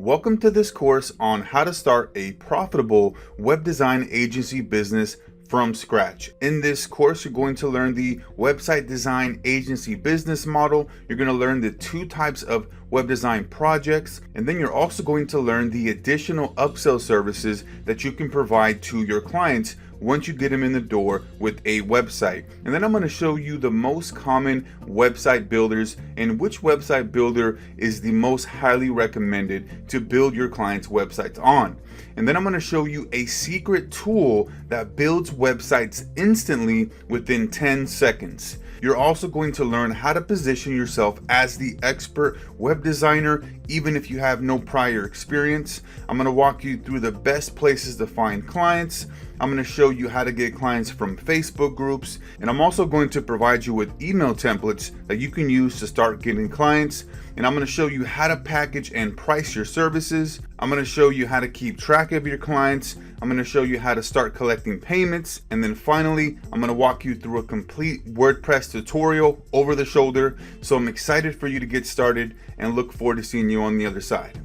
Welcome to this course on how to start a profitable web design agency business from scratch. In this course, you're going to learn the website design agency business model. You're going to learn the two types of web design projects, and then you're also going to learn the additional upsell services that you can provide to your clients once you get them in the door with a website. And then I'm going to show you the most common website builders and which website builder is the most highly recommended to build your clients' websites on. And then I'm going to show you a secret tool that builds websites instantly within 10 seconds. You're also going to learn how to position yourself as the expert web designer, even if you have no prior experience. I'm going to walk you through the best places to find clients. I'm going to show you how to get clients from Facebook groups, and I'm also going to provide you with email templates that you can use to start getting clients. And I'm going to show you how to package and price your services. I'm going to show you how to keep track of your clients. I'm going to show you how to start collecting payments. And then finally, I'm going to walk you through a complete WordPress tutorial over the shoulder. So I'm excited for you to get started and look forward to seeing you on the other side.